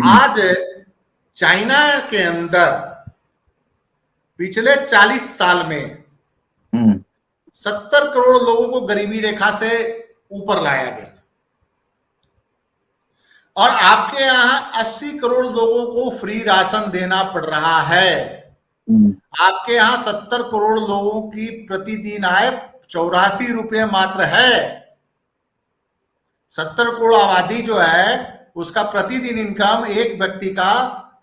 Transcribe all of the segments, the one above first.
आज चाइना के अंदर पिछले 40 साल में 70 करोड़ लोगों को गरीबी रेखा से ऊपर लाया गया और आपके यहां 80 करोड़ लोगों को फ्री राशन देना पड़ रहा है। आपके यहां 70 करोड़ लोगों की प्रतिदिन आय 84 रुपये मात्र है। 70 करोड़ आबादी जो है उसका प्रतिदिन इनकम एक व्यक्ति का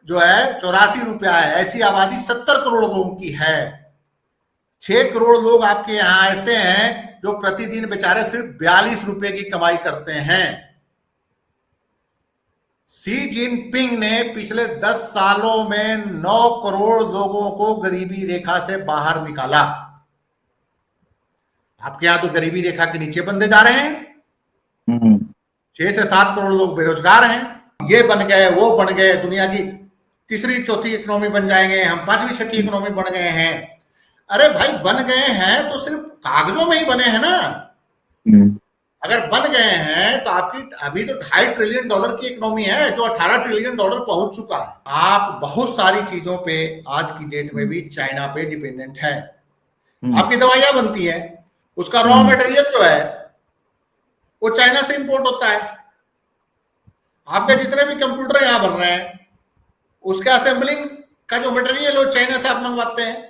जो है 84 रुपया है। ऐसी आबादी 70 करोड़ लोगों की है। 6 करोड़ लोग आपके यहां ऐसे हैं जो प्रतिदिन बेचारे सिर्फ 42 रुपए की कमाई करते हैं। शी जिनपिंग ने पिछले 10 सालों में 9 करोड़ लोगों को गरीबी रेखा से बाहर निकाला। आपके यहां तो गरीबी रेखा के नीचे बंदे जा रहे हैं। 6 से 7 करोड़ लोग बेरोजगार हैं। ये बन गए, वो बन गए, दुनिया की तीसरी चौथी इकोनॉमी बन जाएंगे, हम 5वीं 6ठी इकोनॉमी बन गए हैं। अरे भाई बन गए हैं तो सिर्फ कागजों में ही बने हैं ना। अगर बन गए हैं तो आपकी अभी तो $2.5 ट्रिलियन की इकोनॉमी है जो $18 ट्रिलियन पहुंच चुका है। आप बहुत सारी चीजों पे आज की डेट में भी चाइना पे डिपेंडेंट है। आपकी दवाइयां बनती है, उसका रॉ मटेरियल जो है वो चाइना से इंपोर्ट होता है। आपके जितने भी कंप्यूटर यहां बन रहे हैं उसके असेंबलिंग का जो मटेरियल वो चाइना से आप मंगवाते हैं।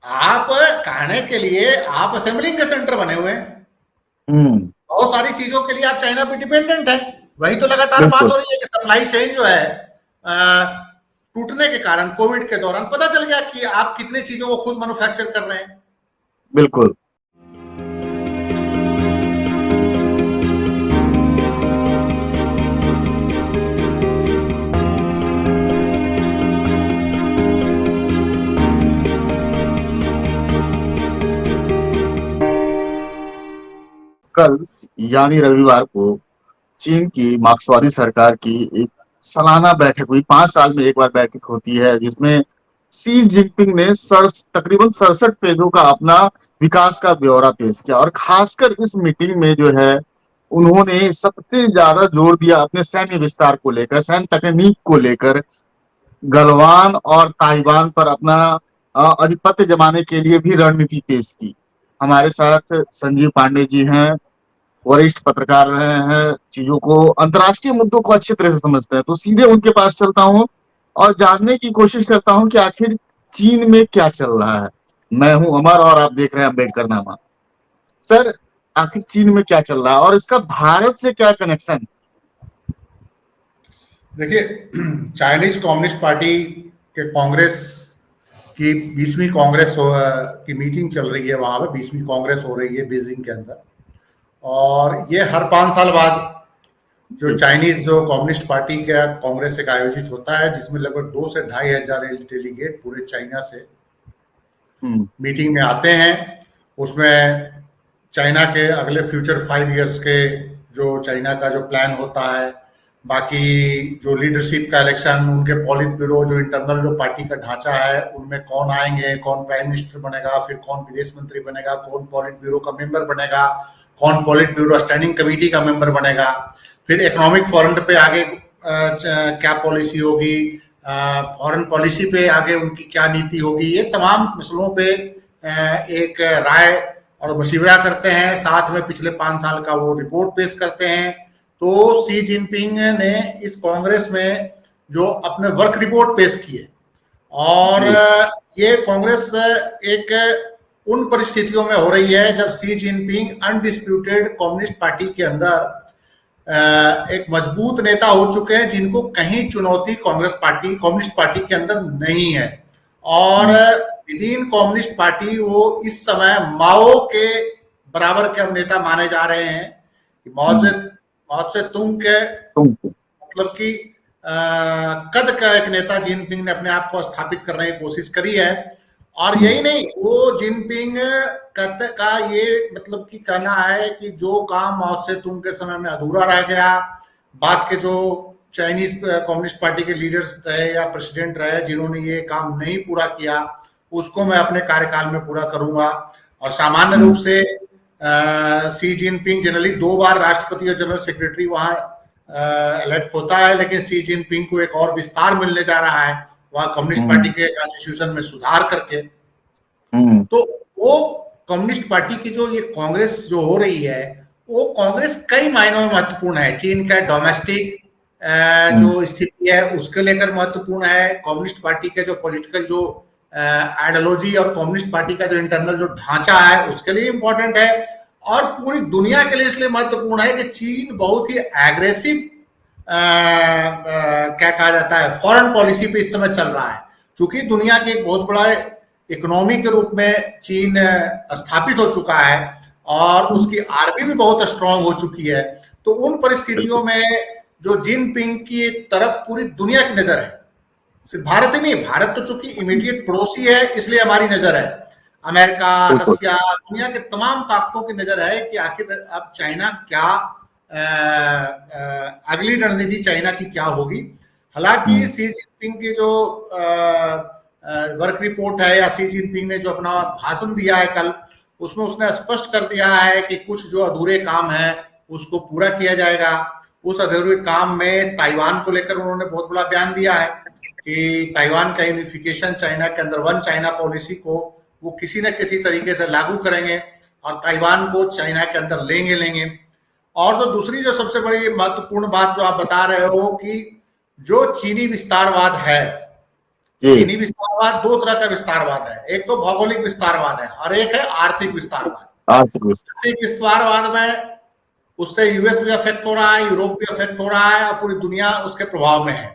आप कहने के लिए आप असेंबलिंग के सेंटर बने हुए हैं। बहुत सारी चीजों के लिए आप चाइना पे डिपेंडेंट है। वही तो लगातार बात हो रही है कि सप्लाई चेन जो है टूटने के कारण कोविड के दौरान पता चल गया कि आप कितनी चीजों को खुद मैन्युफैक्चर कर रहे हैं। बिल्कुल। कल यानी रविवार को चीन की मार्क्सवादी सरकार की एक सालाना बैठक हुई। 5 साल में एक बार बैठक होती है जिसमें शी जिनपिंग ने तकरीबन 67 पेजों का अपना विकास का ब्यौरा पेश किया और खासकर इस मीटिंग में जो है उन्होंने सबसे ज्यादा जोर दिया अपने सैन्य विस्तार को लेकर, सैन्य तकनीक को लेकर। गलवान और ताइवान पर अपना आधिपत्य जमाने के लिए भी रणनीति पेश की। हमारे साथ संजीव पांडे जी हैं, वरिष्ठ पत्रकार रहे हैं, चीजों को, अंतर्राष्ट्रीय मुद्दों को अच्छी तरह से समझते हैं। तो सीधे उनके पास चलता हूं और जानने की कोशिश करता हूं कि आखिर चीन में क्या चल रहा है। मैं हूं अमर और आप देख रहे हैं अम्बेडकर नामा। सर, आखिर चीन में क्या चल रहा है और इसका भारत से क्या कनेक्शन? देखिए, चाइनीज कम्युनिस्ट पार्टी के कांग्रेस की 20वीं कांग्रेस की मीटिंग चल रही है। वहां पे 20वीं कांग्रेस हो रही है बीजिंग के अंदर और ये हर 5 साल बाद जो चाइनीज जो कम्युनिस्ट पार्टी का कांग्रेस एक आयोजित होता है जिसमें लगभग 2 से 2.5 हजार डेलीगेट पूरे चाइना से मीटिंग में आते हैं। उसमें चाइना के अगले फ्यूचर 5 इयर्स के जो चाइना का जो प्लान होता है, बाकी जो लीडरशिप का इलेक्शन, उनके पॉलिट ब्यूरो, जो इंटरनल जो पार्टी का ढांचा है उनमें कौन आएंगे, कौन प्राइम मिनिस्टर बनेगा, फिर कौन विदेश मंत्री बनेगा, कौन पॉलिट ब्यूरो का मेंबर बनेगा, कौन पॉलिट ब्यूरो स्टैंडिंग कमेटी का मेंबर बनेगा, फिर इकोनॉमिक फ्रंट पे आगे क्या पॉलिसी होगी, फॉरेन पॉलिसी पे आगे उनकी क्या नीति होगी, ये तमाम मसलों पे एक राय और मशवरा करते हैं। साथ में पिछले 5 साल का वो रिपोर्ट पेश करते हैं। तो शी जिनपिंग ने इस कांग्रेस में जो अपने वर्क रिपोर्ट पेश किए और ये कांग्रेस एक उन परिस्थितियों में हो रही है जब Xi Jinping undisputed communist party के अंदर एक मजबूत नेता हो चुके हैं जिनको कहीं चुनौती कम्युनिस्ट पार्टी के अंदर नहीं है। और विदिन कम्युनिस्ट पार्टी वो इस समय माओ के बराबर के नेता माने जा रहे हैं। माओ से तुंग के मतलब कि कद का एक नेता जिनपिंग ने अपने आप को स्थापित करने की कोशिश करी है। और यही नहीं, वो जिनपिंग का ये मतलब कि कहना है कि जो काम माओ से तुंग के समय में अधूरा रह गया, बाद के जो चाइनीज कम्युनिस्ट पार्टी के लीडर्स रहे या प्रेसिडेंट रहे जिन्होंने ये काम नहीं पूरा किया, उसको मैं अपने कार्यकाल में पूरा करूंगा। और सामान्य रूप से शी जिनपिंग जनरली 2 बार राष्ट्रपति और जनरल सेक्रेटरी वहां इलेक्ट होता है, लेकिन शी जिनपिंग को एक और विस्तार मिलने जा रहा है वहां कम्युनिस्ट पार्टी के कॉन्स्टिट्यूशन में सुधार करके। तो वो कम्युनिस्ट पार्टी की जो ये कांग्रेस जो हो रही है, वो कांग्रेस कई मायनों में महत्वपूर्ण है। चीन का डोमेस्टिक जो स्थिति है उसके लेकर महत्वपूर्ण है, कम्युनिस्ट पार्टी के जो पॉलिटिकल जो आइडियोलॉजी और कम्युनिस्ट पार्टी का जो इंटरनल जो ढांचा है उसके लिए इंपॉर्टेंट है, और पूरी दुनिया के लिए इसलिए महत्वपूर्ण है कि चीन बहुत ही एग्रेसिव क्या कहा जाता है फॉरेन पॉलिसी पे इस समय चल रहा है। चूंकि दुनिया के एक बहुत बड़ा इकोनॉमी के रूप में चीन स्थापित हो चुका है और उसकी आर्मी भी बहुत स्ट्रांग हो चुकी है, तो उन परिस्थितियों में जो जिनपिंग की तरफ पूरी दुनिया की नजर है, सिर्फ भारत ही नहीं, भारत तो चूंकि इमीडिएट पड़ोसी है इसलिए हमारी नजर है, अमेरिका, रसिया, दुनिया के तमाम ताकतों की नजर है कि आखिर अब चाइना क्या अगली रणनीति चाइना की क्या होगी। हालांकि शी जिनपिंग की जो वर्क रिपोर्ट है या शी जिनपिंग ने जो अपना भाषण दिया है कल, उसमें उसने स्पष्ट कर दिया है कि कुछ जो अधूरे काम है उसको पूरा किया जाएगा। उस अधूरे काम में ताइवान को लेकर उन्होंने बहुत बड़ा बयान दिया है कि ताइवान का यूनिफिकेशन, चाइना के अंदर वन चाइना पॉलिसी को वो किसी न किसी तरीके से लागू करेंगे और ताइवान को चाइना के अंदर लेंगे। और जो दूसरी जो सबसे बड़ी महत्वपूर्ण बात जो आप बता रहे हो कि जो चीनी विस्तारवाद है, चीनी विस्तारवाद दो तरह का विस्तारवाद है, एक तो भौगोलिक विस्तारवाद है और एक है आर्थिक विस्तारवाद। आर्थिक विस्तारवाद में उससे यूएस भी अफेक्ट हो रहा है, यूरोप भी अफेक्ट हो रहा है और पूरी दुनिया उसके प्रभाव में है।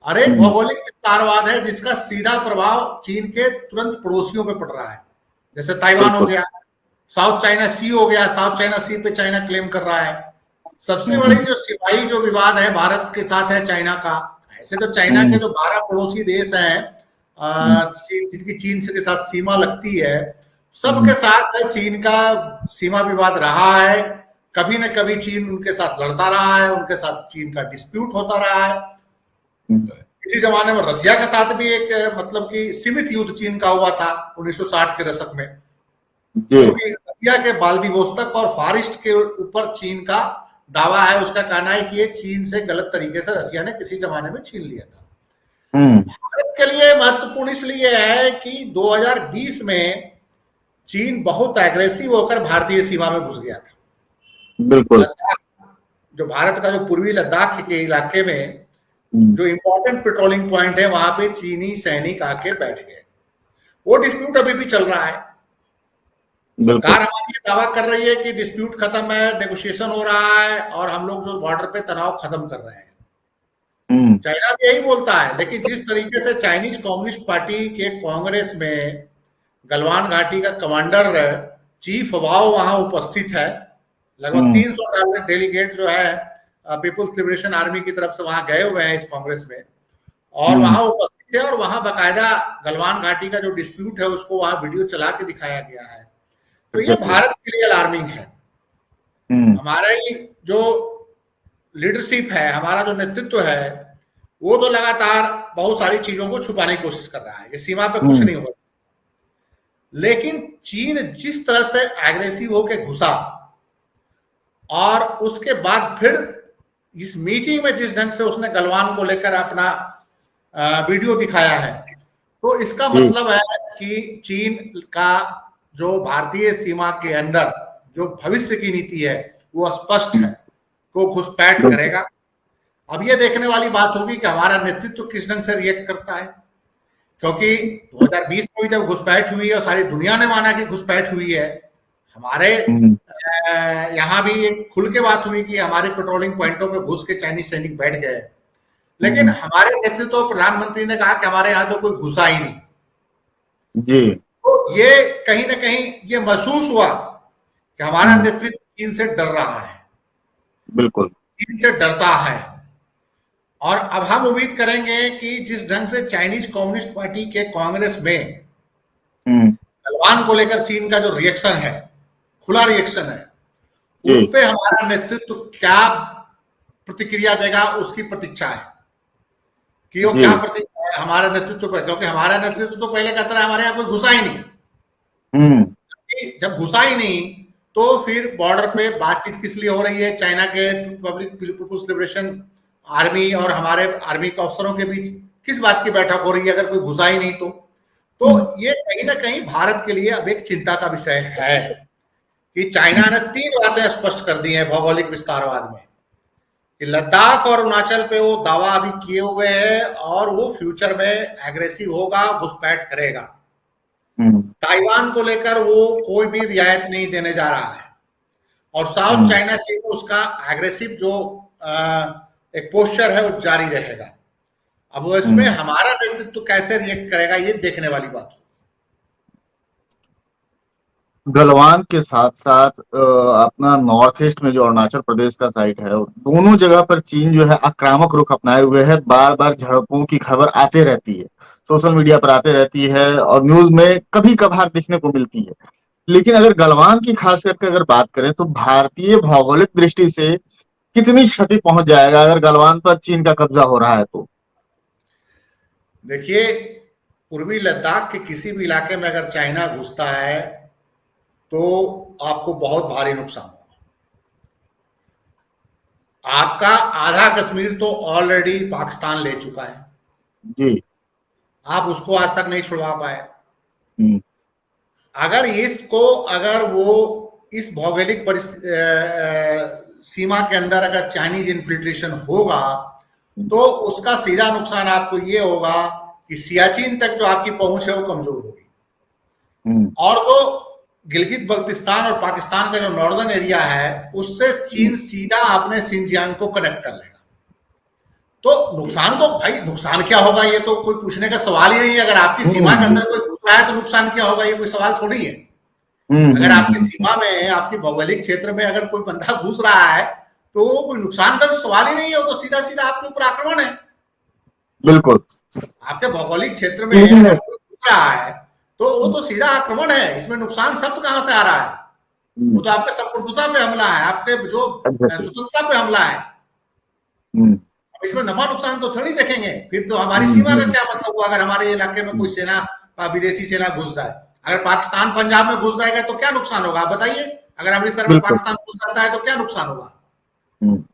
और एक भौगोलिक विस्तारवाद है जिसका सीधा प्रभाव चीन के तुरंत पड़ोसियों पे पड़ रहा है, जैसे ताइवान हो गया, साउथ चाइना सी हो गया, साउथ चाइना सी पे चाइना क्लेम कर रहा है। सबसे बड़ी जो सिपाही जो विवाद है भारत के साथ है चाइना का। ऐसे तो चाइना के जो 12 पड़ोसी देश हैं जिनकी चीन से के साथ सीमा लगती है, सबके साथ चीन का सीमा विवाद रहा है। कभी न कभी चीन उनके साथ लड़ता रहा है, उनके साथ चीन का डिस्प्यूट होता रहा है। इसी जमाने में रसिया के साथ भी एक मतलब कि सीमित युद्ध चीन का हुआ था 1960 के दशक में, क्योंकि रसिया के बाल्दिवोस्तक और फारिस्ट के ऊपर चीन का दावा है, उसका कहना है कि ये चीन से गलत तरीके से रसिया ने किसी जमाने में छीन लिया था। भारत के लिए महत्वपूर्ण इसलिए है कि 2020 में चीन बहुत एग्रेसिव होकर भारतीय सीमा में घुस गया था। बिल्कुल, जो भारत का जो पूर्वी लद्दाख के इलाके में जो इंपॉर्टेंट पेट्रोलिंग पॉइंट है वहां पे चीनी सैनिक आके बैठ गए। वो डिस्प्यूट अभी भी चल रहा है। सरकार हमारी दावा कर रही है कि डिस्प्यूट खत्म है, नेगोशिएशन हो रहा है और हम लोग जो बॉर्डर पे तनाव खत्म कर रहे हैं। चाइना भी यही बोलता है, लेकिन जिस तरीके से चाइनीज कम्युनिस्ट पार्टी के कांग्रेस में गलवान घाटी का कमांडर चीफ वाओ वहां उपस्थित है, लगभग 300 डेलीगेट जो है पीपुल्स लिबरेशन आर्मी की तरफ से वहां गए हुए हैं इस कांग्रेस में, और वहां उपस्थित है और वहां बकायदा गलवान घाटी का जो डिस्प्यूट है उसको वहां वीडियो चला के दिखाया गया है। तो ये भारत के लिए अलार्मिंग है। हमारा ये जो लीडरशिप है, हमारा जो नेतृत्व है, वो तो लगातार बहुत सारी चीजों को छुपाने की कोशिश कर रहा है कि सीमा पे कुछ नहीं हो रहा, लेकिन चीन जिस तरह से एग्रेसिव होकर घुसा और उसके बाद फिर इस मीटिंग में जिस ढंग से उसने गलवान को लेकर अपना वीडियो दिखाया है, तो इसका मतलब है कि चीन का जो भारतीय सीमा के अंदर जो भविष्य की नीति है वो स्पष्ट है, वो घुसपैठ करेगा। अब ये देखने वाली बात होगी कि हमारा नेतृत्व किस ढंग से रिएक्ट करता है, क्योंकि 2020 में भी जब घुसपैठ हुई है और सारी दुनिया ने माना कि घुसपैठ हुई है, हमारे यहाँ भी खुल के बात हुई कि हमारे पेट्रोलिंग पॉइंटों पे घुस के चाइनीज सैनिक बैठ गए, लेकिन हमारे नेतृत्व प्रधानमंत्री ने कहा कि हमारे यहाँ तो कोई घुसा ही नहीं जी। तो ये कहीं ना कहीं ये महसूस हुआ कि हमारा नेतृत्व चीन से डर रहा है, बिल्कुल चीन से डरता है। और अब हम उम्मीद करेंगे कि जिस ढंग से चाइनीज कम्युनिस्ट पार्टी के कांग्रेस में गलवान को लेकर चीन का जो रिएक्शन है, खुला रिएक्शन है, उस पे हमारा नेतृत्व क्या प्रतिक्रिया देगा उसकी प्रतीक्षा है कि वो क्या प्रतिक्रिया है हमारे नेतृत्व पर, क्योंकि हमारा नेतृत्व तो पहले कहता रहा हमारे यहाँ कोई घुसा ही नहीं। जब घुसा ही नहीं तो फिर बॉर्डर पे बातचीत किस लिए हो रही है चाइना के पीपुल्स लिबरेशन आर्मी और हमारे आर्मी के अफसरों के बीच किस बात की बैठक हो रही है, अगर कोई घुसा ही नहीं तो ये कहीं ना कहीं भारत के लिए अब एक चिंता का विषय है कि चाइना ने 3 बातें स्पष्ट कर दी हैं भौगोलिक विस्तारवाद में कि लद्दाख और अरुणाचल पे वो दावा अभी किए हुए हैं और वो फ्यूचर में एग्रेसिव होगा, घुसपैठ करेगा। ताइवान को लेकर वो कोई भी रियायत नहीं देने जा रहा है और साउथ चाइना सी में उसका एग्रेसिव जो एक पोस्चर है वो जारी रहेगा। अब वो इसमें हमारा नेतृत्व कैसे रिएक्ट करेगा ये देखने वाली बात है। गलवान के साथ साथ अपना नॉर्थ ईस्ट में जो अरुणाचल प्रदेश का साइट है, दोनों जगह पर चीन जो है आक्रामक रुख अपनाए हुए है। बार बार झड़पों की खबर आते रहती है, सोशल मीडिया पर आते रहती है और न्यूज में कभी कभार देखने को मिलती है। लेकिन अगर गलवान की खास करके अगर बात करें तो भारतीय भौगोलिक दृष्टि से कितनी क्षति पहुंच जाएगा अगर गलवान पर चीन का कब्जा हो रहा है तो? देखिए, पूर्वी लद्दाख के किसी भी इलाके में अगर चाइना घुसता है तो आपको बहुत भारी नुकसान होगा। आपका आधा कश्मीर तो ऑलरेडी पाकिस्तान ले चुका है जी, आप उसको आज तक नहीं छुड़वा पाए। अगर वो इस भौगोलिक सीमा के अंदर अगर चाइनीज इन्फिल्ट्रेशन होगा तो उसका सीधा नुकसान आपको ये होगा कि सियाचिन तक जो आपकी पहुंच है वो कमजोर होगी और वो गिलगित बल्तिस्तान और पाकिस्तान का जो नॉर्दर्न एरिया है उससे चीन सीधा अपने सिंजियांग को कनेक्ट कर लेगा। तो नुकसान तो भाई नुकसान क्या होगा ये तो कोई पूछने का सवाल ही नहीं है। अगर आपकी सीमा के अंदर कोई घुस रहा है तो नुकसान क्या होगा ये कोई सवाल थोड़ी है। अगर आपकी सीमा में आपकी भौगोलिक क्षेत्र में अगर कोई बंदा घुस रहा है तो कोई नुकसान का सवाल ही नहीं है, वो तो सीधा सीधा आपके ऊपर आक्रमण है। बिल्कुल, आपके भौगोलिक क्षेत्र में अगर कोई घुस रहा है तो वो तो सीधा आक्रमण है। इसमें नुकसान शब्द कहां से आ रहा है? वो तो आपके संप्रभुता पे हमला है, आपके जो स्वतंत्रता पे हमला है। इसमें नफा नुकसान तो थोड़ी देखेंगे। फिर तो हमारी सीमा का क्या मतलब हुआ अगर हमारे इलाके में कोई सेना विदेशी सेना घुस जाए? अगर पाकिस्तान पंजाब में घुस जाएगा तो क्या नुकसान होगा आप बताइए? अगर अमृतसर में पाकिस्तान घुस जाता है तो क्या नुकसान होगा?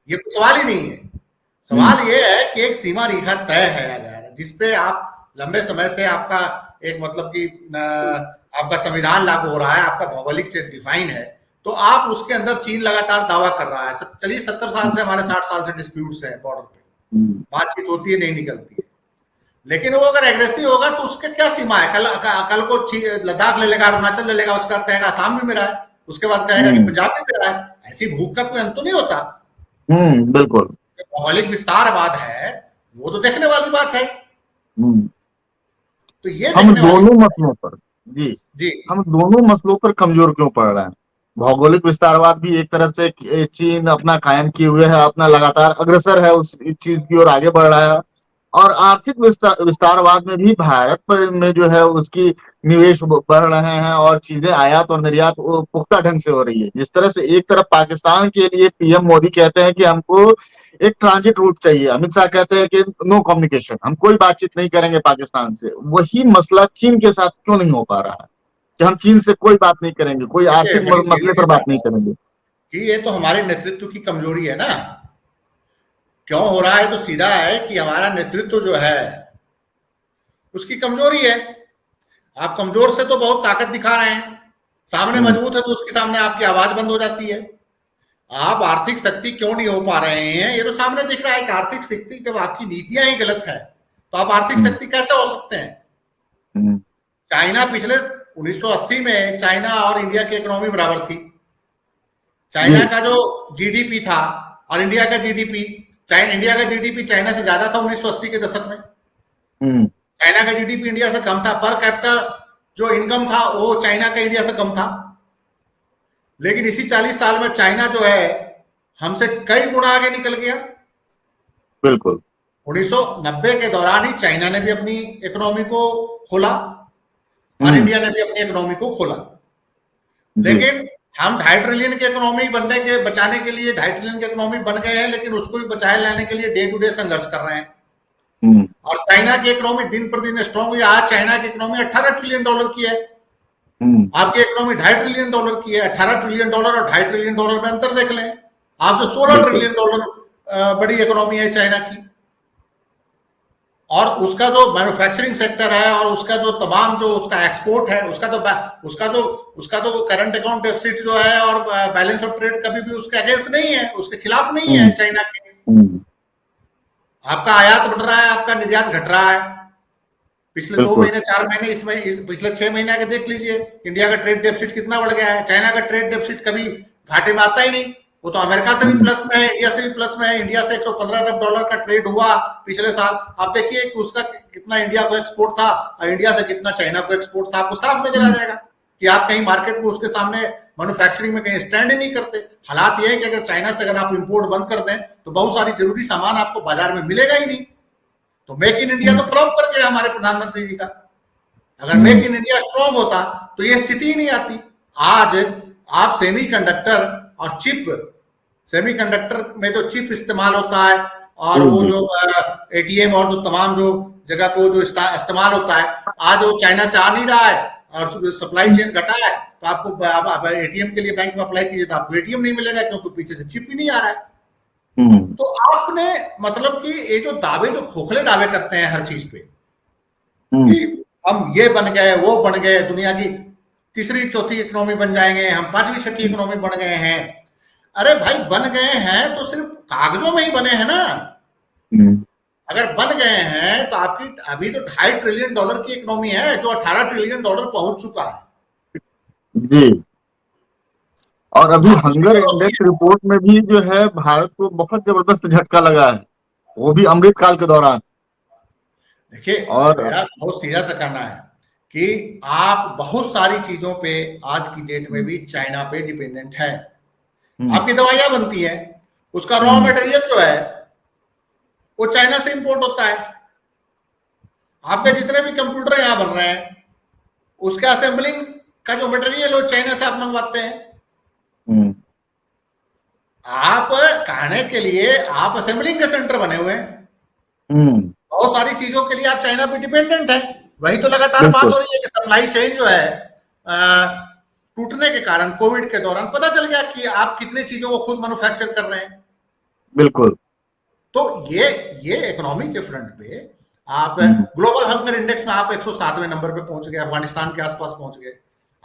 ये तो सवाल ही नहीं है। सवाल ये है कि एक सीमा रेखा तय है अगर जिसपे आप लंबे समय से आपका एक मतलब कि आपका संविधान लागू हो रहा है, आपका भौगोलिक डिफाइन है, तो आप उसके अंदर चीन लगातार दावा कर रहा है। चलिए 70 साल से हमारे 60 साल से डिस्प्यूट्स है बॉर्डर पे, बातचीत होती है नहीं निकलती है। लेकिन वो अगर एग्रेसिव होगा तो उसके क्या सीमा है? कल को लद्दाख ले लेगा, अरुणाचल ले लेगा, उसका अर्थ कहेगा आसाम भी मेरा है, उसके बाद कहेगा कि पंजाब भी मेरा है। ऐसी भूख का कोई अंत तो नहीं होता। बिल्कुल, भौगोलिक विस्तारवाद है वो तो देखने वाली बात है। तो ये हम दोनों मसलों पर हम दोनों मसलों पर कमजोर क्यों पड़ रहे हैं? भौगोलिक विस्तारवाद भी एक तरफ से चीन अपना कायम किए हुए है, अपना लगातार अग्रसर है, उस चीज की ओर आगे बढ़ रहा है। और आर्थिक विस्तारवाद में भी भारत पर में जो है उसकी निवेश बढ़ रहे हैं और चीजें आयात और निर्यात पुख्ता ढंग से हो रही है। जिस तरह से एक तरफ पाकिस्तान के लिए पीएम मोदी कहते हैं कि हमको एक ट्रांजिट रूट चाहिए, अमित शाह कहते हैं कि नो कम्युनिकेशन, हम कोई बातचीत नहीं करेंगे पाकिस्तान से। वही मसला चीन के साथ क्यों नहीं हो पा रहा है कि हम चीन से कोई बात नहीं करेंगे, कोई आर्थिक मसले पर बात नहीं करेंगे? कि ये तो हमारे नेतृत्व की कमजोरी है ना। क्यों हो रहा है? तो सीधा है कि हमारा नेतृत्व जो है उसकी कमजोरी है। आप कमजोर से तो बहुत ताकत दिखा रहे हैं, सामने मजबूत है तो उसके सामने आपकी आवाज बंद हो जाती है। आप आर्थिक शक्ति क्यों नहीं हो पा रहे हैं ये तो सामने दिख रहा है कि आर्थिक शक्ति जब आपकी नीतियां ही गलत है तो आप आर्थिक शक्ति कैसे हो सकते हैं? चाइना पिछले 1980 में चाइना और इंडिया की इकोनॉमी बराबर थी। चाइना का जो जीडीपी था और इंडिया का जीडीपी, इंडिया का जीडीपी चाइना से ज्यादा था 1980 के दशक में। चाइना का जीडीपी इंडिया से कम था, पर कैपिटल जो इनकम था वो चाइना का इंडिया से कम था। लेकिन इसी 40 साल में चाइना जो है हमसे कई गुना आगे निकल गया। बिल्कुल, 1990 के दौरान ही चाइना ने भी अपनी इकोनॉमी को खोला और इंडिया ने भी अपनी इकोनॉमी को खोला। लेकिन हम 2.5 ट्रिलियन की इकोनॉमी बचाने के लिए 2.5 ट्रिलियन की इकोनॉमी बन गए हैं, लेकिन उसको भी बचाए लाने के लिए डे टू डे संघर्ष कर रहे हैं। और चाइना की इकोनॉमी दिन पर दिन स्ट्रॉन्ग हुई। आज चाइना की इकोनॉमी $18 ट्रिलियन की है। आपकी इकोनॉमी $2.5 ट्रिलियन की है। $18 ट्रिलियन और $2.5 ट्रिलियन में अंतर देख लें। आपसे $16 ट्रिलियन बड़ी इकोनॉमी है चाइना की, और उसका जो मैन्युफैक्चरिंग सेक्टर है और उसका जो तमाम जो उसका एक्सपोर्ट है, उसका तो करंट अकाउंट डेफिसिट जो है और बैलेंस ऑफ ट्रेड कभी भी उसके अगेंस्ट नहीं है, उसके खिलाफ नहीं है चाइना के। आपका आयात बढ़ रहा है, आपका निर्यात घट रहा है। पिछले 2 महीने 4 महीने इसमें पिछले 6 महीने आगे देख लीजिए, इंडिया का ट्रेड डेफिसिट कितना बढ़ गया है। चाइना का ट्रेड डेफिसिट कभी घाटे में आता ही नहीं, वो तो अमेरिका से भी प्लस में है, इंडिया से भी प्लस में है। इंडिया से $115 अरब का ट्रेड हुआ पिछले साल। आप देखिए कि उसका कितना इंडिया को एक्सपोर्ट था और इंडिया से कितना चाइना को एक्सपोर्ट था। आपको साफ नजर आ जाएगा कि आप कहीं मार्केट में उसके सामने मैन्युफैक्चरिंग में कहीं स्टैंड ही नहीं करते। हालात यह है कि अगर चाइना से अगर आप इंपोर्ट बंद कर दें तो बहुत सारी जरूरी सामान आपको बाजार में मिलेगा ही नहीं। तो मेक इन इंडिया तो फ्लॉप कर गया हमारे प्रधानमंत्री जी का। अगर मेक इन इंडिया स्ट्रॉन्ग होता तो ये स्थिति ही नहीं आती। आज आप सेमीकंडक्टर और सेमीकंडक्टर में जो चिप इस्तेमाल होता है और वो जो एटीएम और जो तमाम जो जगह पे जो इस्तेमाल होता है, आज वो चाइना से आ नहीं रहा है और सप्लाई चेन घटा है। तो आपको एटीएम के लिए बैंक में अप्लाई कीजिए तो आपको एटीएम नहीं मिलेगा क्योंकि पीछे से चिप ही नहीं आ रहा है। तो आपने मतलब कि ये जो दावे, जो खोखले दावे करते हैं हर चीज पे कि हम ये बन गए, वो बन गए, दुनिया की तीसरी चौथी इकोनॉमी बन जाएंगे, हम 5वीं 6वीं इकोनॉमी बन गए हैं। अरे भाई, बन गए हैं तो सिर्फ कागजों में ही बने हैं ना। अगर बन गए हैं तो आपकी अभी तो $2.5 ट्रिलियन की इकोनॉमी है जो $18 ट्रिलियन पहुंच चुका है जी। और अभी हंगर इंडेक्स रिपोर्ट में भी जो है भारत को बहुत जबरदस्त झटका लगा है, वो भी अमृतकाल के दौरान। देखिए, और मेरा बहुत सीधा सा कहना है कि आप बहुत सारी चीजों पे आज की डेट में भी चाइना पे डिपेंडेंट है। आपकी दवाइयां बनती है, उसका रॉ मटेरियल जो है वो चाइना से इंपोर्ट होता है। आपके जितने भी कंप्यूटर यहां बन रहे हैं उसका असेंबलिंग का जो मटेरियल वो चाइना से आप मंगवाते हैं। आप कहने के लिए आप असेंबलिंग के सेंटर बने हुए हैं, बहुत सारी चीजों के लिए आप चाइना पे डिपेंडेंट है। वही तो लगातार बात हो रही है कि सप्लाई चेन जो है टूटने के कारण कोविड के दौरान पता चल गया कि आप कितनी चीजों को खुद मैन्युफैक्चर कर रहे हैं। बिल्कुल। तो ये इकोनॉमी के फ्रंट पे आप ग्लोबल हंगर इंडेक्स में आप 107वें नंबर पे पहुंच गए, अफगानिस्तान के आसपास पहुंच गए।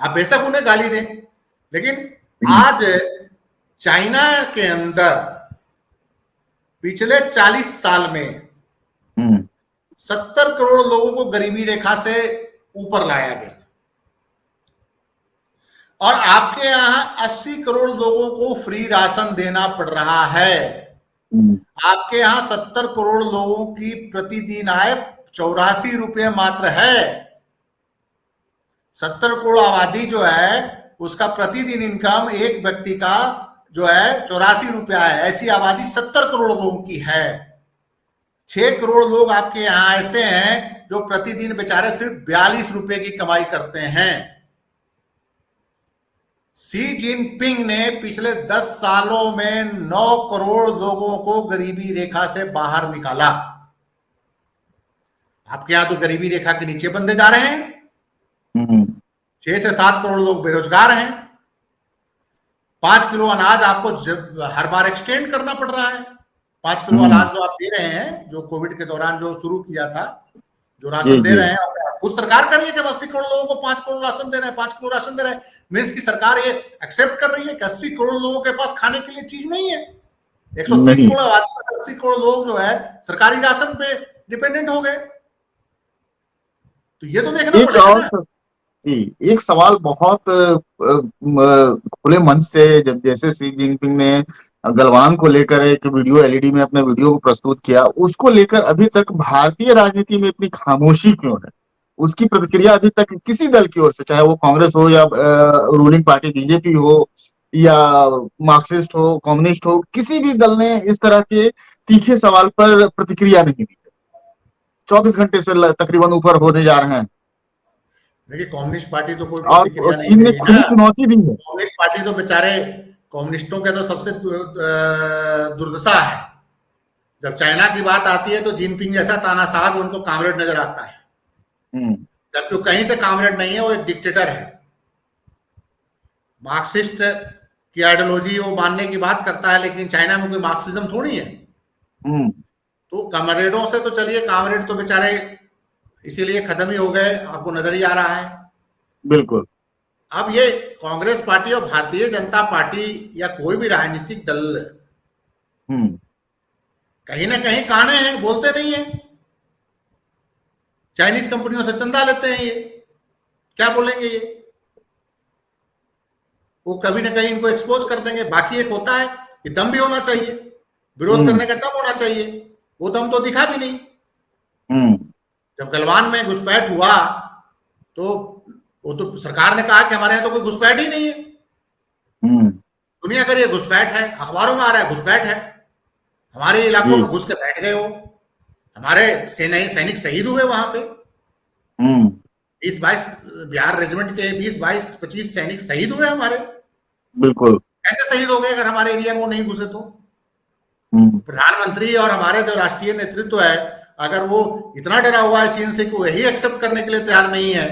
आप बेशक उन्हें गाली दें, लेकिन आज चाइना के अंदर पिछले 40 साल में 70 करोड़ लोगों को गरीबी रेखा से ऊपर लाया गया और आपके यहां 80 करोड़ लोगों को फ्री राशन देना पड़ रहा है। आपके यहां 70 करोड़ लोगों की प्रतिदिन आय 84 रुपये मात्र है। 70 करोड़ आबादी जो है उसका प्रतिदिन इनकम एक व्यक्ति का जो है 84 रुपया है। ऐसी आबादी 70 करोड़ लोगों की है। 6 करोड़ लोग आपके यहां ऐसे हैं जो प्रतिदिन बेचारे सिर्फ 42 रुपए की कमाई करते हैं। शी जिनपिंग ने पिछले 10 सालों में 9 करोड़ लोगों को गरीबी रेखा से बाहर निकाला। आपके यहां तो गरीबी रेखा के नीचे बंदे जा रहे हैं। 6 से 7 करोड़ लोग बेरोजगार हैं। 5 किलो अनाज आपको हर बार एक्सटेंड करना पड़ रहा है। 5 किलो अनाज जो आप दे रहे हैं, जो कोविड के दौरान जो शुरू किया था, जो राशन दे रहे हैं, खुद सरकार कर रही है कि 80 करोड़ लोगों को 5 करोड़ राशन दे रहे हैं, 5 किलो राशन दे रहे हैं। मीन्स की सरकार ये एक्सेप्ट कर रही है कि 80 करोड़ लोगों के पास खाने के लिए चीज नहीं है। 130 करोड़ आबादी में 80 करोड़ लोग जो है सरकारी राशन पे डिपेंडेंट हो गए। तो ये तो देखना पड़ेगा ना। जी, एक सवाल बहुत खुले मंच से, जब जैसे शी जिनपिंग ने गलवान को लेकर एक वीडियो एलईडी में अपने वीडियो को प्रस्तुत किया, उसको लेकर अभी तक भारतीय राजनीति में इतनी खामोशी क्यों है? उसकी प्रतिक्रिया अभी तक किसी दल की ओर से, चाहे वो कांग्रेस हो या रूलिंग पार्टी बीजेपी हो या मार्क्सिस्ट हो, कम्युनिस्ट हो, किसी भी दल ने इस तरह के तीखे सवाल पर प्रतिक्रिया नहीं दी। 24 घंटे से तकरीबन ऊपर होने जा रहे हैं। देखिए, कम्युनिस्ट पार्टी तो कोई प्रतिक्रिया नहीं, चीन ने खुली चुनौती दी है। कम्युनिस्ट पार्टी तो बेचारे कम्युनिस्टों का तो सबसे दुर्दशा है। जब चाइना की बात आती है तो जिनपिंग जैसा तानाशाह उनको कामरेड नजर आता है, जबकि कहीं से कामरेड नहीं है, वो एक डिक्टेटर है। मार्क्सिस्ट की आइडियोलॉजी वो मानने की बात करता है, लेकिन चाइना में कोई मार्क्सिज्म थोड़ी है। तो कॉमरेडों से तो चलिए, कॉमरेड तो बेचारे इसीलिए खत्म ही हो गए, आपको नजर ही आ रहा है। बिल्कुल। अब ये कांग्रेस पार्टी और भारतीय जनता पार्टी या कोई भी राजनीतिक दल कहीं ना कहीं काने हैं, बोलते नहीं है। चाइनीज कंपनियों से चंदा लेते हैं, ये क्या बोलेंगे ये, वो कभी ना कहीं इनको एक्सपोज कर देंगे। बाकी एक होता है कि दम भी होना चाहिए, विरोध करने का दम होना चाहिए, वो दम तो दिखा भी नहीं। जब गलवान में घुसपैठ हुआ तो वो तो सरकार ने कहा कि हमारे यहाँ तो कोई घुसपैठ ही नहीं है, दुनिया का ये घुसपैठ है, अखबारों में आ रहा है घुसपैठ है, हमारे इलाकों में घुस के बैठ गए हो, हमारे सैनिक शहीद हुए वहां पे, 20-22 बिहार रेजिमेंट के 20-22-25 सैनिक शहीद हुए हमारे। बिल्कुल। कैसे शहीद हो गए अगर हमारे एरिया में वो नहीं घुसे तो? प्रधानमंत्री और हमारे जो राष्ट्रीय नेतृत्व है, अगर वो इतना डरा हुआ है चीन से कि वो यही एक्सेप्ट करने के लिए तैयार नहीं है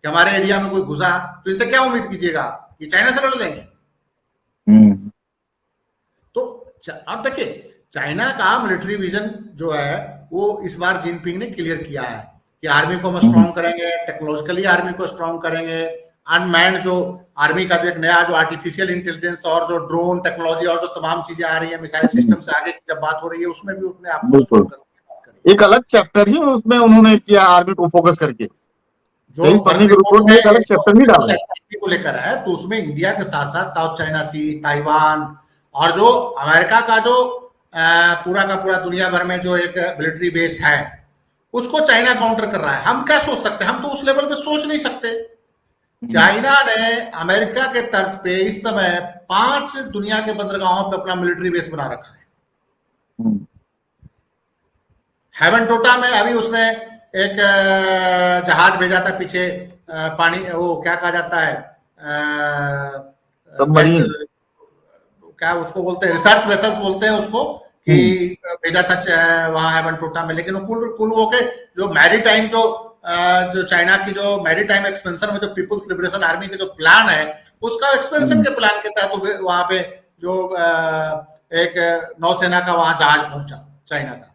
कि हमारे एरिया में कोई घुसा, तो इनसे क्या उम्मीद कीजिएगा कि चाइना से लड़ लेंगे? तो अब देखिए, चाइना का मिलिट्री विजन जो है वो इस बार जिनपिंग ने क्लियर किया है कि आर्मी को हम स्ट्रॉन्ग करेंगे, टेक्नोलॉजिकली आर्मी को स्ट्रॉन्ग करेंगे, अनमैन्ड जो आर्मी का जो एक नया जो आर्टिफिशियल इंटेलिजेंस और जो ड्रोन टेक्नोलॉजी और जो तमाम चीजें आ रही है मिसाइल सिस्टम से आगे जब बात हो रही है, उसमें भी अपने आप को स्ट्रॉन्ग करने की बात करी। एक अलग चैप्टर ही उसमें उन्होंने किया आर्मी को फोकस करके, जो रिपोर्ट में एक अलग चैप्टर नहीं डाला को लेकर है, तो उसमें इंडिया के साथ साथ साउथ चाइना सी, ताइवान और जो अमेरिका का जो पूरा का पूरा दुनिया भर में जो एक मिलिट्री बेस है उसको चाइना काउंटर कर रहा है। हम क्या सोच सकते हैं? हम तो उस लेवल पे सोच नहीं सकते। चाइना ने अमेरिका के तर्ज पे इस समय 5 दुनिया के बंदरगाहों पे अपना मिलिट्री बेस बना रखा है। हेवनटोटा में अभी उसने एक जहाज भेजा था पीछे, पानी, वो क्या कहा जाता है, क्या उसको बोलते हैं, रिसर्च वेसल्स बोलते हैं उसको, कि भेजा था वहां हेवनटोटा में। लेकिन कुल वो के जो मैरीटाइम जो चाइना की जो मैरीटाइम एक्सपेंशन में जो पीपुल्स लिबरेशन आर्मी के जो प्लान है, उसका एक्सपेंशन के प्लान के तहत तो वहां पे जो एक नौसेना का वहां जहाज पहुंचा चाइना का।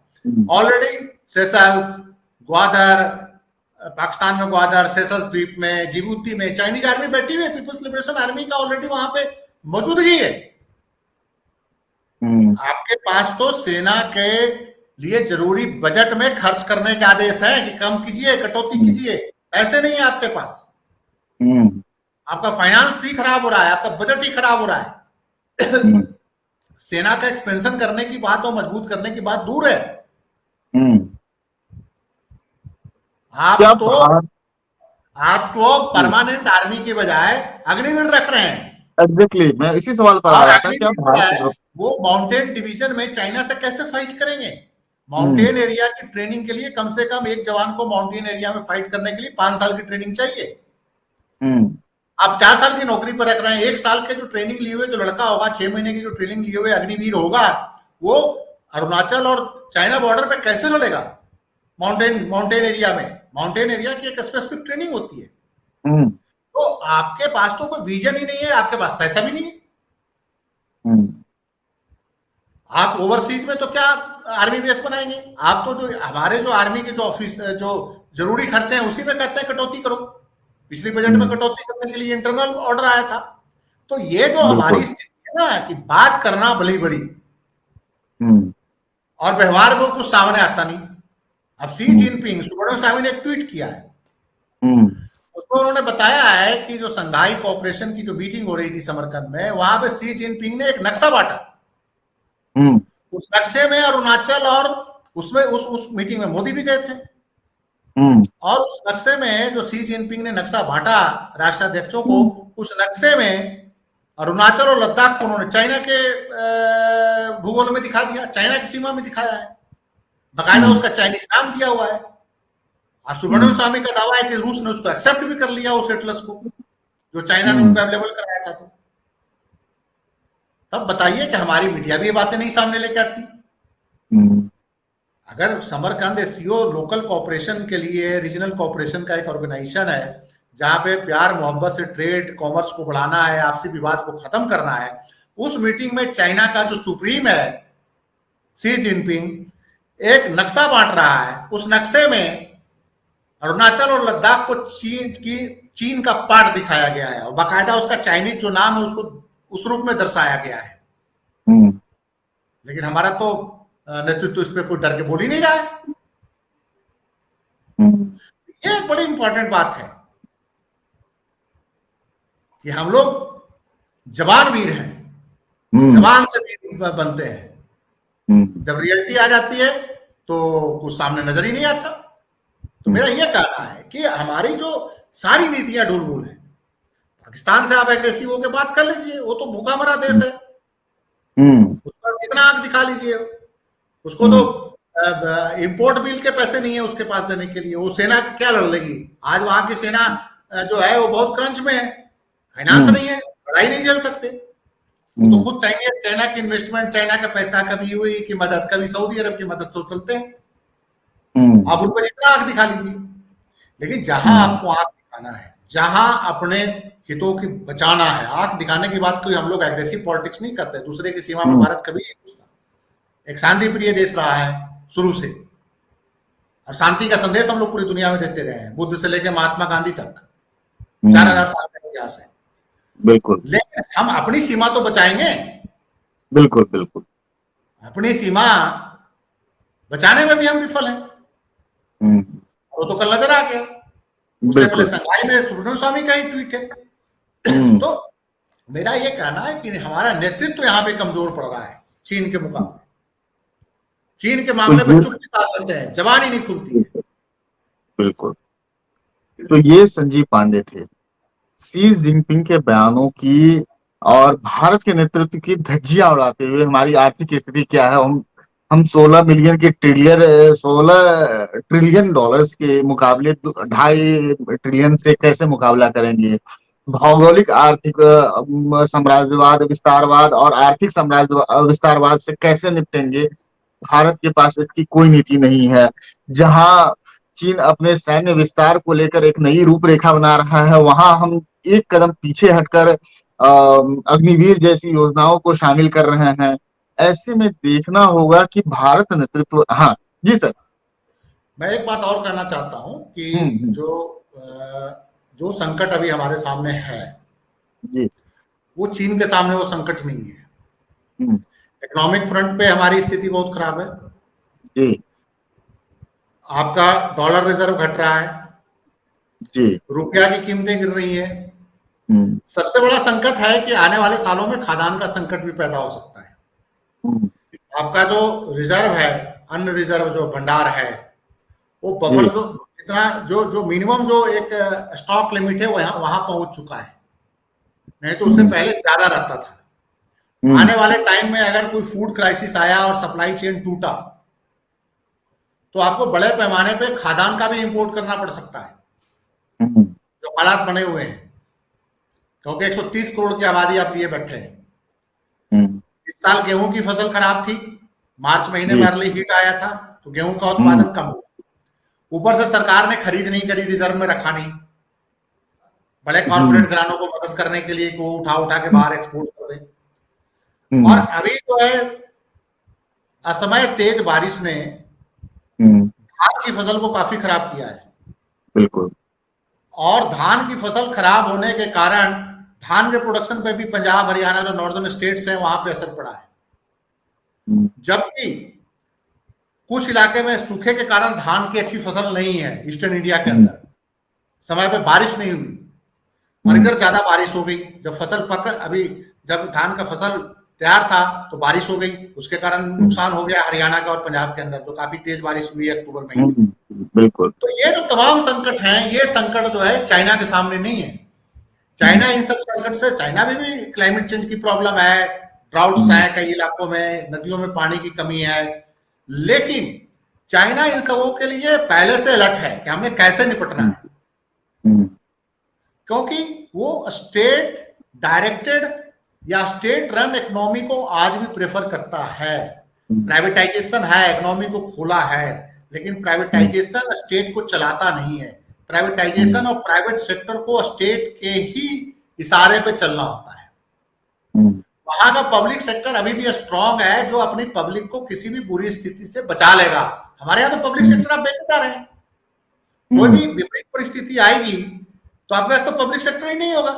ऑलरेडी सेशल्स, ग्वादर, पाकिस्तान में ग्वादर, सेशल्स द्वीप में, जिबूती में चाइनीज आर्मी बैठी हुई है, पीपुल्स लिबरेशन आर्मी का ऑलरेडी वहां पे मौजूदगी है। आपके पास तो सेना के लिए जरूरी बजट में खर्च करने के आदेश है कि कम कीजिए, कटौती कीजिए, ऐसे नहीं है आपके पास। आपका फाइनेंस ही खराब हो रहा है, आपका बजट ही खराब हो रहा है। सेना का एक्सपेंशन करने की बात और मजबूत करने की बात दूर है। आप तो परमानेंट आर्मी के बजाय अग्निवीर रख रहे हैं। एग्जैक्टली, मैं इसी सवाल पर आ रहा था। क्या वो माउंटेन डिवीजन में चाइना से कैसे फाइट करेंगे? माउंटेन एरिया की ट्रेनिंग के लिए कम से कम एक जवान को माउंटेन एरिया में फाइट करने के लिए 5 साल की ट्रेनिंग चाहिए। आप 4 साल की नौकरी पर रख रहे हैं। 1 साल के जो ट्रेनिंग लिए हुए जो लड़का होगा, 6 महीने की जो ट्रेनिंग लिए हुए अग्निवीर होगा, वो अरुणाचल और चाइना बॉर्डर पे कैसे लड़ेगा? माउंटेन एरिया में, माउंटेन एरिया की एक स्पेसिफिक ट्रेनिंग होती है। तो आपके पास तो कोई विजन ही नहीं है, आपके पास पैसा भी नहीं है। आप ओवरसीज में तो क्या आर्मी बेस बनाएंगे? आप तो जो हमारे जो आर्मी के जो ऑफिस जो जरूरी खर्चे हैं उसी में कहते हैं कटौती करो। पिछली बजट में कटौती करने के लिए इंटरनल ऑर्डर आया था। तो ये जो हमारी स्थिति है ना कि बात करना भली बड़ी और व्यवहार में कुछ सामने आता नहीं। अब शी जिनपिंग, सुब्रमण्यम स्वामी ने एक ट्वीट किया है, उसमें उन्होंने बताया है कि जो संघाई कोऑपरेशन की जो मीटिंग हो रही थी समरकंद में, वहां पे शी जिनपिंग ने एक नक्शा बांटा। उस नक्शे में अरुणाचल और उसमें उस मीटिंग में मोदी भी गए थे। और उस नक्शे में जो शी जिनपिंग ने नक्शा बांटा राष्ट्राध्यक्षों को, उस नक्शे में अरुणाचल और लद्दाख को उन्होंने चाइना के भूगोल में दिखा दिया, चाइना की सीमा में दिखाया है, बाकायदा उसका चाइनीज नाम दिया हुआ है। और सुब्रमण्यम स्वामी का दावा है कि रूस ने उसको एक्सेप्ट भी कर लिया उस एटलस को जो चाइना ने उनको अवेलेबल कराया था। तो तब बताइए कि हमारी मीडिया भी ये बातें नहीं सामने लेके आती। अगर समरकंद एससीओ लोकल कोऑपरेशन के लिए रीजनल कोऑपरेशन का एक ऑर्गेनाइजेशन है जहां पे प्यार मोहब्बत से ट्रेड कॉमर्स को बढ़ाना है, आपसी विवाद को खत्म करना है, उस मीटिंग में चाइना का जो सुप्रीम है शी जिनपिंग एक नक्शा बांट रहा है। उस नक्शे में अरुणाचल और लद्दाख को चीन का पार्ट दिखाया गया है और बाकायदा उसका चाइनीज जो नाम है उसको उस रूप में दर्शाया गया है। लेकिन हमारा तो नेतृत्व इस पर कोई डर के बोल ही नहीं रहा है। ये एक बड़ी इंपॉर्टेंट बात है कि हम लोग जवान वीर हैं, जवान से वीर बनते हैं। जब रियलिटी आ जाती है तो कुछ सामने नजर ही नहीं आता। तो मेरा ये कहना है कि हमारी जो सारी नीतियां ढुलमुल है, पाकिस्तान से आप एग्रेसिव होकर बात कर लीजिए, वो तो भूखा मरा देश है, उसका कितना आंख दिखा लीजिए, उसको तो इंपोर्ट बिल के पैसे नहीं है उसके पास देने के लिए, वो सेना क्या लड़ लेगी। आज वहां की सेना जो है वो बहुत क्रंच में है, फाइनेंस नहीं है, लड़ाई नहीं झेल सकते। तो खुद चाइना की इन्वेस्टमेंट, चाइना का पैसा, कभी यूएई की मदद, कभी सऊदी अरब की मदद से चलते हैं। आप उनको जितना आंख दिखा लीजिए, लेकिन जहां आपको आंख दिखाना है, जहां अपने हितों की बचाना है, आंख दिखाने की बात कोई हम लोग एग्रेसिव पॉलिटिक्स नहीं करते। दूसरे की सीमा में भारत कभी नहीं घुसता। एक शांति प्रिय देश रहा है शुरू से, और शांति का संदेश हम लोग पूरी दुनिया में देते रहे हैं, बुद्ध से लेकर महात्मा गांधी तक 4000 साल का इतिहास है। बिल्कुल। लेकिन हम अपनी सीमा तो बचाएंगे। बिल्कुल बिल्कुल। अपनी सीमा बचाने में भी हम विफल हैं। वो तो कल नजर आ गया। उससे पहले संघाई में सुब्रमण्यम स्वामी का ही ट्वीट है। तो मेरा ये कहना है कि हमारा नेतृत्व यहाँ पे कमजोर पड़ रहा है चीन के मुकाबले। चीन के मामले में चुप के साथ रहते हैं, जबान ही नहीं खुलती है। बिल्कुल। तो ये संजीव पांडे थे। शी जिनपिंग के बयानों की और भारत के नेतृत्व की धज्जियां उड़ाते हुए हमारी आर्थिक स्थिति क्या है, हम 16 ट्रिलियन डॉलर्स के मुकाबले 2.5 ट्रिलियन से कैसे मुकाबला करेंगे, भौगोलिक आर्थिक साम्राज्यवाद विस्तारवाद और आर्थिक साम्राज्य विस्तारवाद से कैसे निपटेंगे। भारत के पास इसकी कोई नीति नहीं है। जहां चीन अपने सैन्य विस्तार को लेकर एक नई रूपरेखा बना रहा है, वहां हम एक कदम पीछे हटकर अग्निवीर जैसी योजनाओं को शामिल कर रहे हैं। ऐसे में देखना होगा कि भारत नेतृत्व। हाँ जी सर। मैं एक बात और कहना चाहता हूं कि जो संकट अभी हमारे सामने है जी, वो चीन के सामने वो संकट नहीं है। इकोनॉमिक फ्रंट पे हमारी स्थिति बहुत खराब है जी, आपका डॉलर रिजर्व घट रहा है जी, रुपया की कीमतें गिर रही है। सबसे बड़ा संकट है कि आने वाले सालों में खाद्यान्न का संकट भी पैदा हो सकता है। आपका जो रिजर्व है, अन्न रिजर्व जो भंडार है, वो बफर जो इतना जो मिनिमम जो एक स्टॉक लिमिट है वो वहां पहुंच चुका है। नहीं तो उससे पहले ज्यादा रहता था। आने वाले टाइम में अगर कोई फूड क्राइसिस आया और सप्लाई चेन टूटा तो आपको बड़े पैमाने पे खाद्यान्न का भी इंपोर्ट करना पड़ सकता है, जो हालात बने हुए हैं, क्योंकि 130 करोड़ की आबादी आप लिए बैठे हैं। इस साल गेहूं की फसल खराब थी, मार्च महीने में अर्ली हीट आया था तो गेहूं का उत्पादन कम हुआ। ऊपर से सरकार ने खरीद नहीं करी, रिजर्व में रखा नहीं, बड़े कॉर्पोरेट घरानों को मदद करने के लिए को उठा के बाहर एक्सपोर्ट कर दे। और अभी जो है असमय तेज बारिश ने धान की फसल को काफी खराब किया है। बिल्कुल। और धान की फसल खराब होने के कारण धान के प्रोडक्शन पे भी पंजाब हरियाणा जो नॉर्दर्न स्टेट्स हैं वहां पे असर पड़ा है। जबकि कुछ इलाके में सूखे के कारण धान की अच्छी फसल नहीं है। ईस्टर्न इंडिया के अंदर समय पे बारिश नहीं हुई और इधर ज्यादा बारिश हो गई। जब फसल अभी जब धान का फसल तैयार था तो बारिश हो गई, उसके कारण नुकसान हो गया हरियाणा का और पंजाब के अंदर, तो काफी तेज बारिश हुई है अक्टूबर महीने। बिल्कुल। तो ये जो तमाम संकट हैं, ये संकट जो है चाइना के सामने नहीं है। चाइना इन सब संकट से, चाइना में भी क्लाइमेट चेंज की प्रॉब्लम है, ड्राउट्स हैं कई इलाकों में, नदियों में पानी की कमी है, लेकिन चाइना इन सबों के लिए पहले से अलर्ट है कि हमें कैसे निपटना है। क्योंकि वो स्टेट डायरेक्टेड या स्टेट रन इकोनॉमी को आज भी प्रेफर करता है। प्राइवेटाइजेशन है, इकोनॉमी को खोला है, लेकिन प्राइवेटाइजेशन स्टेट को चलाता नहीं है। प्राइवेटाइजेशन और प्राइवेट सेक्टर को स्टेट के ही इशारे पे चलना होता है। वहां का पब्लिक सेक्टर अभी भी स्ट्रांग है, जो अपनी पब्लिक को किसी भी बुरी स्थिति से बचा लेगा। हमारे यहाँ तो पब्लिक सेक्टर आप बेचे जा रहे हैं, कोई भी विपरीत परिस्थिति आएगी तो आपके पास तो पब्लिक सेक्टर ही नहीं होगा।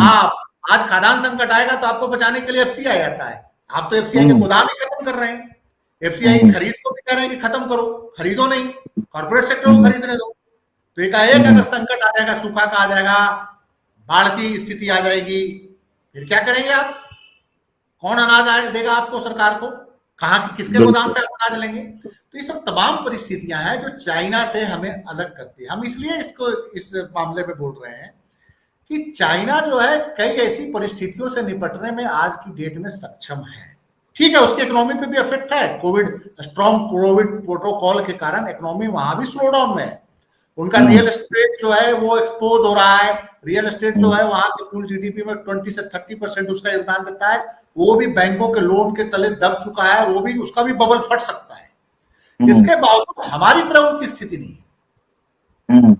आप आज खाद्यान्न संकट आएगा तो आपको बचाने के लिए एफसीआई आता है, आप तो एफसीआई के गोदाम ही खत्म कर रहे हैं। एफसीआई खरीद को भी कह रहे हैं कि खत्म करो, खरीदो नहीं, कॉर्पोरेट सेक्टर को खरीदने दो। तो एकाएक अगर संकट आ जाएगा, सूखा का आ जाएगा, बाढ़ की स्थिति आ जाएगी, फिर क्या करेंगे आप? कौन अनाज देगा आपको, सरकार को? कहाँ की किसके गोदाम से आप अनाज लेंगे? तो ये सब तमाम परिस्थितियां हैं जो चाइना से हमें अलग करती है। हम इसलिए इसको इस मामले में बोल रहे हैं कि चाइना जो है कई ऐसी परिस्थितियों से निपटने में आज की डेट में सक्षम है। ठीक है, उसकी इकोनॉमी पे भी इफेक्ट है, स्ट्रॉन्ग कोविड प्रोटोकॉल के कारण इकोनॉमी वहां भी स्लो डाउन में है। उनका रियल एस्टेट जो है वो एक्सपोज हो रहा है। रियल एस्टेट जो है वहां के कुल जीडीपी में 20 से 30% उसका योगदान देता है। वो भी बैंकों के लोन के तले दब चुका है, वो भी, उसका भी बबल फट सकता है। इसके बावजूद हमारी तरह उनकी स्थिति नहीं है।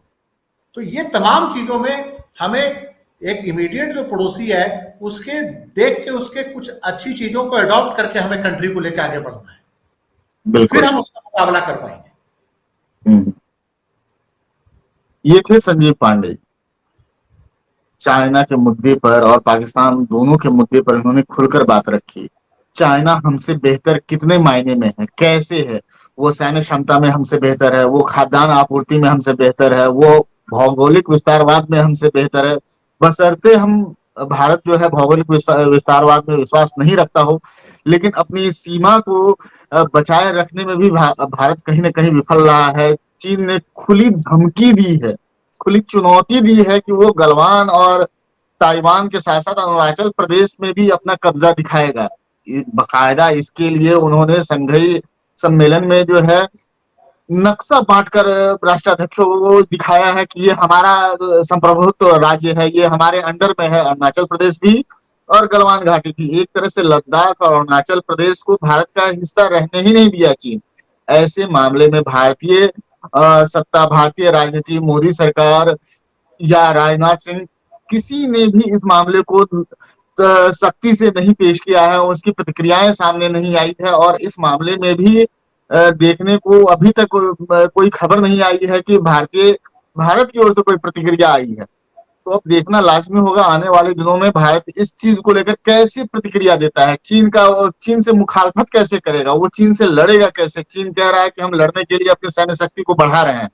तो ये तमाम चीजों में हमें एक इमीडिएट जो पड़ोसी है उसके देख के, उसके कुछ अच्छी चीजों को अडॉप्ट करके हमें कंट्री को लेकर आगे बढ़ना है, फिर हम उसका मुकाबला कर पाएंगे। ये थे संजीव पांडे। चाइना के मुद्दे पर और पाकिस्तान दोनों के मुद्दे पर इन्होंने खुलकर बात रखी। चाइना हमसे बेहतर कितने मायने में है, कैसे है? वो सैन्य क्षमता में हमसे बेहतर है, वो खाद्यान्न आपूर्ति में हमसे बेहतर है, वो भौगोलिक विस्तारवाद में हमसे बेहतर है। बशर्ते हम, भारत जो है भौगोलिक विस्तारवाद में विश्वास नहीं रखता हो, लेकिन अपनी सीमा को बचाए रखने में भी भारत कहीं ना कहीं विफल रहा है। चीन ने खुली धमकी दी है, खुली चुनौती दी है कि वो गलवान और ताइवान के साथ साथ अरुणाचल प्रदेश में भी अपना कब्जा दिखाएगा। बाकायदा इसके लिए उन्होंने संघई सम्मेलन में जो है नक्शा बांटकर राष्ट्राध्यक्षों को दिखाया है कि ये हमारा संप्रभुत्व राज्य है, ये हमारे अंडर में है, अरुणाचल प्रदेश भी और गलवान घाटी भी। एक तरह से लद्दाख और अरुणाचल प्रदेश को भारत का हिस्सा रहने ही नहीं दिया चीन। ऐसे मामले में भारतीय सत्ता, भारतीय राजनीति, मोदी सरकार या राजनाथ सिंह, किसी ने भी इस मामले को सख्ती से नहीं पेश किया है, उसकी प्रतिक्रियाएं सामने नहीं आई है। और इस मामले में भी देखने को अभी तक कोई खबर नहीं आई है कि भारत की ओर से कोई प्रतिक्रिया आई है। तो अब देखना लाजमी होगा आने वाले दिनों में भारत इस चीज को लेकर कैसे प्रतिक्रिया देता है। चीन से मुखालफत कैसे करेगा, वो चीन से लड़ेगा कैसे? चीन कह रहा है कि हम लड़ने के लिए अपनी सैन्य शक्ति को बढ़ा रहे हैं।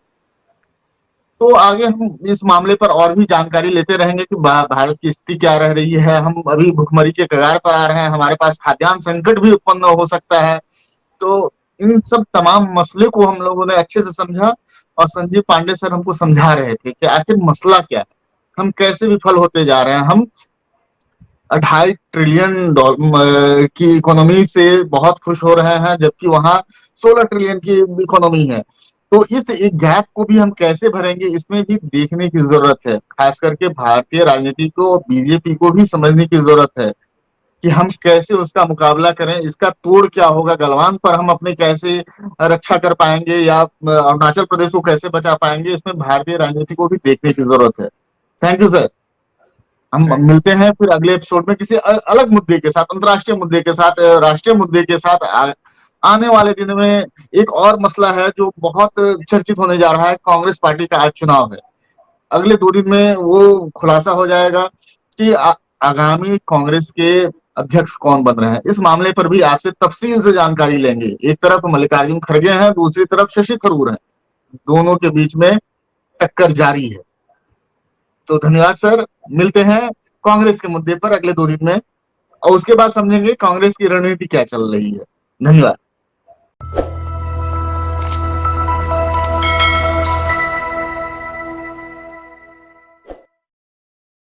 तो आगे हम इस मामले पर और भी जानकारी लेते रहेंगे कि भारत की स्थिति क्या रह रही है। हम अभी भुखमरी के कगार पर आ रहे हैं, हमारे पास खाद्यान्न संकट भी उत्पन्न हो सकता है। तो इन सब तमाम मसले को हम लोगों ने अच्छे से समझा और संजीव पांडे सर हमको समझा रहे थे कि आखिर मसला क्या है, हम कैसे विफल होते जा रहे हैं। हम 2.5 ट्रिलियन की इकोनॉमी से बहुत खुश हो रहे हैं, जबकि वहां 16 ट्रिलियन की इकोनॉमी है। तो इस एक गैप को भी हम कैसे भरेंगे, इसमें भी देखने की जरूरत है। खास करके भारतीय राजनीति को और बीजेपी को भी समझने की जरूरत है कि हम कैसे उसका मुकाबला करें, इसका तोड़ क्या होगा, गलवान पर हम अपने कैसे रक्षा कर पाएंगे या अरुणाचल प्रदेश को कैसे बचा पाएंगे, इसमें भारतीय राजनीति को भी देखने की जरूरत है। Thank you sir. हम मिलते हैं फिर अगले एपिसोड में किसी अलग मुद्दे के साथ, अंतर्राष्ट्रीय मुद्दे के साथ, राष्ट्रीय मुद्दे के साथ। आने वाले दिन में एक और मसला है जो बहुत चर्चित होने जा रहा है, कांग्रेस पार्टी का आज चुनाव है। अगले 2 दिन में वो खुलासा हो जाएगा कि आगामी कांग्रेस के अध्यक्ष कौन बन रहे हैं। इस मामले पर भी आपसे तफसील से जानकारी लेंगे। एक तरफ मल्लिकार्जुन खड़गे हैं, दूसरी तरफ शशि थरूर हैं, दोनों के बीच में टक्कर जारी है। तो धन्यवाद सर, मिलते हैं कांग्रेस के मुद्दे पर अगले 2 दिन में और उसके बाद समझेंगे कांग्रेस की रणनीति क्या चल रही है। धन्यवाद।